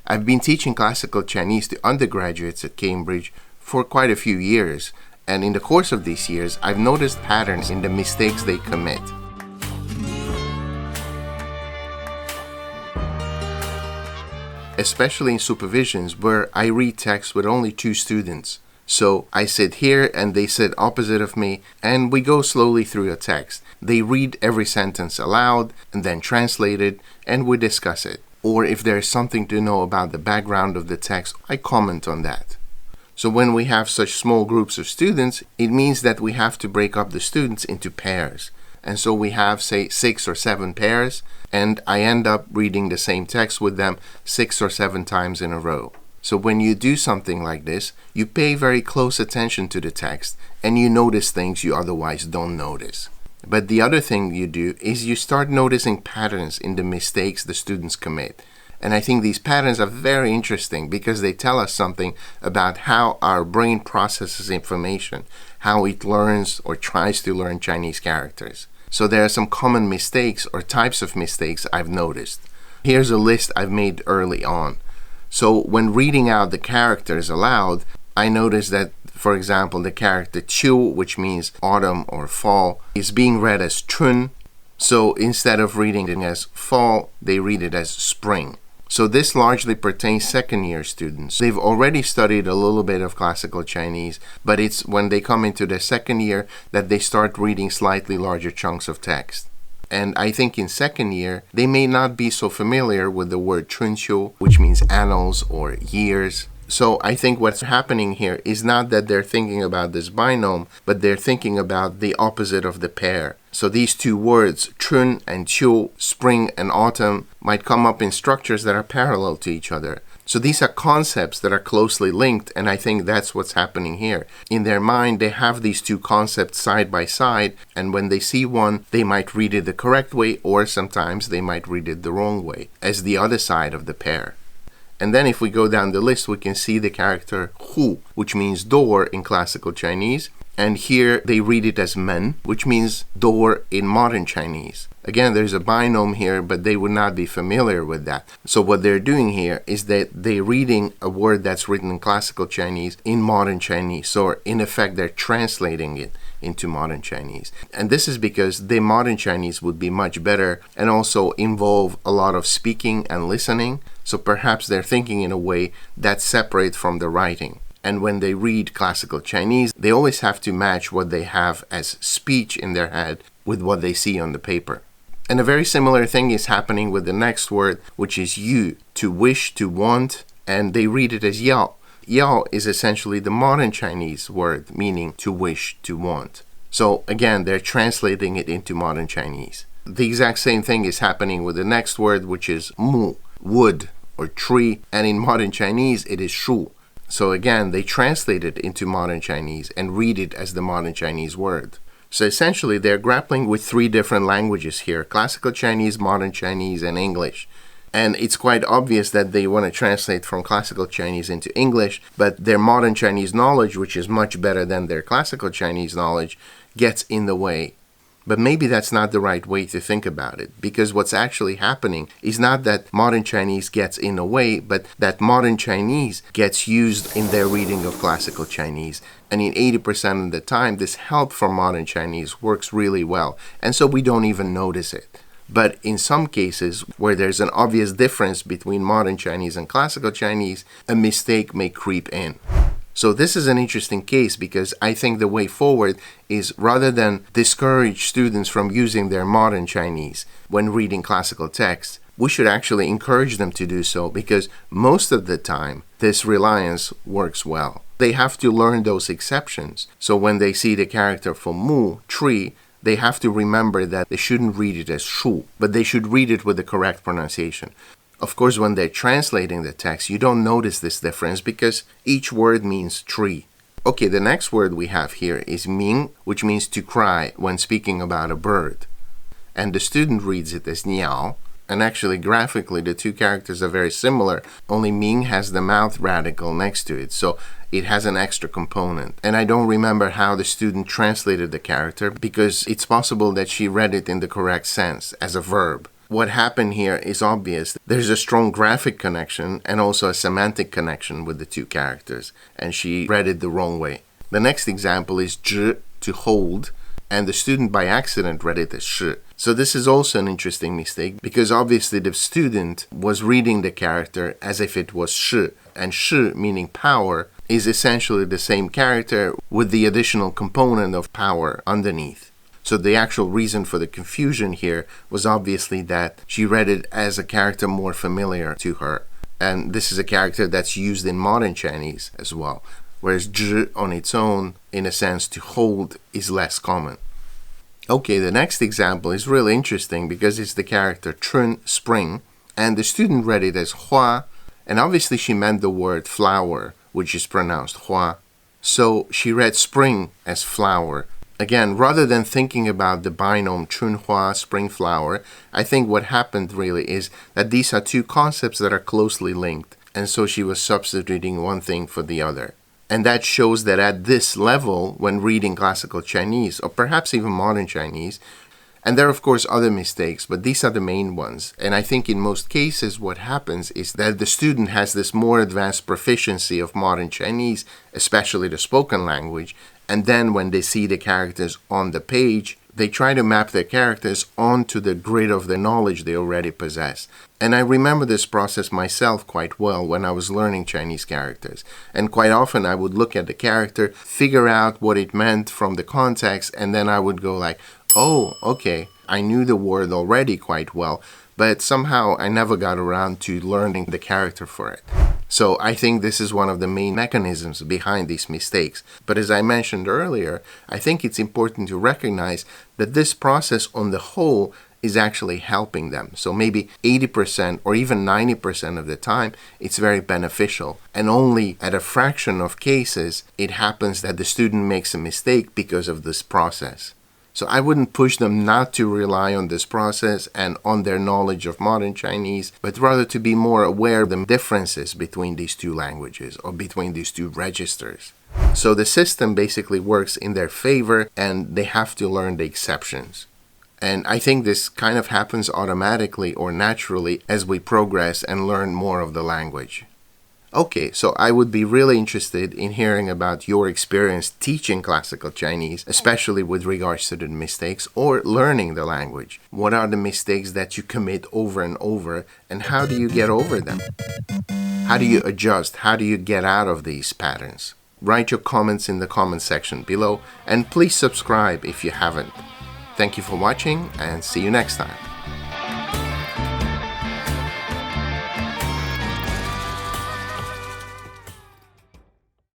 I've been teaching classical Chinese to undergraduates at Cambridge for quite a few years, and in the course of these years, I've noticed patterns in the mistakes they commit. Especially in supervisions where I read text with only 2 students. So I sit here and they sit opposite of me and we go slowly through a text. They read every sentence aloud and then translate it and we discuss it. Or if there is something to know about the background of the text, I comment on that. So when we have such small groups of students, it means that we have to break up the students into pairs. And so we have, say, 6 or 7 pairs, and I end up reading the same text with them 6 or 7 times in a row. So when you do something like this, you pay very close attention to the text, and you notice things you otherwise don't notice. But the other thing you do is you start noticing patterns in the mistakes the students commit. And I think these patterns are very interesting because they tell us something about how our brain processes information, how it learns or tries to learn Chinese characters. So there are some common mistakes or types of mistakes I've noticed. Here's a list I've made early on. So when reading out the characters aloud, I noticed that, for example, the character qiu, which means autumn or fall, is being read as chun. So instead of reading it as fall, they read it as spring. So this largely pertains second-year students. They've already studied a little bit of classical Chinese, but it's when they come into their second year that they start reading slightly larger chunks of text. And I think in second year, they may not be so familiar with the word chunqiu, which means annals or years. So I think what's happening here is not that they're thinking about this binomial, but they're thinking about the opposite of the pair. So these 2 words, chun and qiu, spring and autumn, might come up in structures that are parallel to each other. So these are concepts that are closely linked, and I think that's what's happening here. In their mind, they have these 2 concepts side by side, and when they see one, they might read it the correct way, or sometimes they might read it the wrong way, as the other side of the pair. And then if we go down the list, we can see the character hu, which means door in classical Chinese. And here they read it as men, which means door in modern Chinese. Again, there's a binomial here, but they would not be familiar with that. So what they're doing here is that they're reading a word that's written in classical Chinese in modern Chinese. So in effect, they're translating it into modern Chinese. And this is because the modern Chinese would be much better and also involve a lot of speaking and listening. So perhaps they're thinking in a way that's separate from the writing. And when they read classical Chinese, they always have to match what they have as speech in their head with what they see on the paper. And a very similar thing is happening with the next word, which is yu, to wish, to want, and they read it as yao. Yao is essentially the modern Chinese word meaning to wish, to want. So again, they're translating it into modern Chinese. The exact same thing is happening with the next word, which is mu, wood or tree, and in modern Chinese it is shu. So again, they translate it into modern Chinese and read it as the modern Chinese word. So essentially, they're grappling with 3 different languages here: classical Chinese, modern Chinese, and English. And it's quite obvious that they want to translate from classical Chinese into English, but their modern Chinese knowledge, which is much better than their classical Chinese knowledge, gets in the way. But maybe that's not the right way to think about it, because what's actually happening is not that modern Chinese gets in the way, but that modern Chinese gets used in their reading of classical Chinese. And in 80% of the time, this help from modern Chinese works really well, and so we don't even notice it. But in some cases, where there's an obvious difference between modern Chinese and classical Chinese, a mistake may creep in. So this is an interesting case because I think the way forward is, rather than discourage students from using their modern Chinese when reading classical texts, we should actually encourage them to do so, because most of the time this reliance works well. They have to learn those exceptions. So when they see the character for mu, tree, they have to remember that they shouldn't read it as shu, but they should read it with the correct pronunciation. Of course, when they're translating the text, you don't notice this difference because each word means tree. Okay, the next word we have here is ming, which means to cry when speaking about a bird. And the student reads it as niao. And actually, graphically, the 2 characters are very similar, only ming has the mouth radical next to it, so it has an extra component. And I don't remember how the student translated the character, because it's possible that she read it in the correct sense, as a verb. what happened here is obvious. There's a strong graphic connection and also a semantic connection with the two characters, and she read it the wrong way. The next example is 直, to hold, and the student by accident read it as 是. So this is also an interesting mistake, because obviously the student was reading the character as if it was 是, and 是, meaning power, is essentially the same character with the additional component of power underneath. So the actual reason for the confusion here was obviously that she read it as a character more familiar to her. And this is a character that's used in modern Chinese as well, whereas 直 on its own, in a sense, to hold, is less common. Okay, the next example is really interesting because it's the character 春, spring, and the student read it as 花, and obviously she meant the word flower, which is pronounced 花. So she read spring as flower. Again, rather than thinking about the binomial 春花, spring flower, I think what happened really is that these are two concepts that are closely linked, and so she was substituting one thing for the other. And that shows that at this level, when reading classical Chinese, or perhaps even modern Chinese, and there are of course other mistakes, but these are the main ones. And I think in most cases what happens is that the student has this more advanced proficiency of modern Chinese, especially the spoken language, and then when they see the characters on the page, they try to map their characters onto the grid of the knowledge they already possess. And I remember this process myself quite well when I was learning Chinese characters. And quite often I would look at the character, figure out what it meant from the context, and then I would go like, oh, okay, I knew the word already quite well, but somehow I never got around to learning the character for it. So I think this is one of the main mechanisms behind these mistakes. But as I mentioned earlier, I think it's important to recognize that this process on the whole is actually helping them. So maybe 80% or even 90% of the time, it's very beneficial. And only at a fraction of cases, it happens that the student makes a mistake because of this process. So I wouldn't push them not to rely on this process and on their knowledge of modern Chinese, but rather to be more aware of the differences between these two languages or between these two registers. So the system basically works in their favor and they have to learn the exceptions. And I think this kind of happens automatically or naturally as we progress and learn more of the language. Okay, so I would be really interested in hearing about your experience teaching classical Chinese, especially with regards to the mistakes or learning the language. What are the mistakes that you commit over and over, and how do you get over them? How do you adjust? How do you get out of these patterns? Write your comments in the comment section below, and please subscribe if you haven't. Thank you for watching, and see you next time.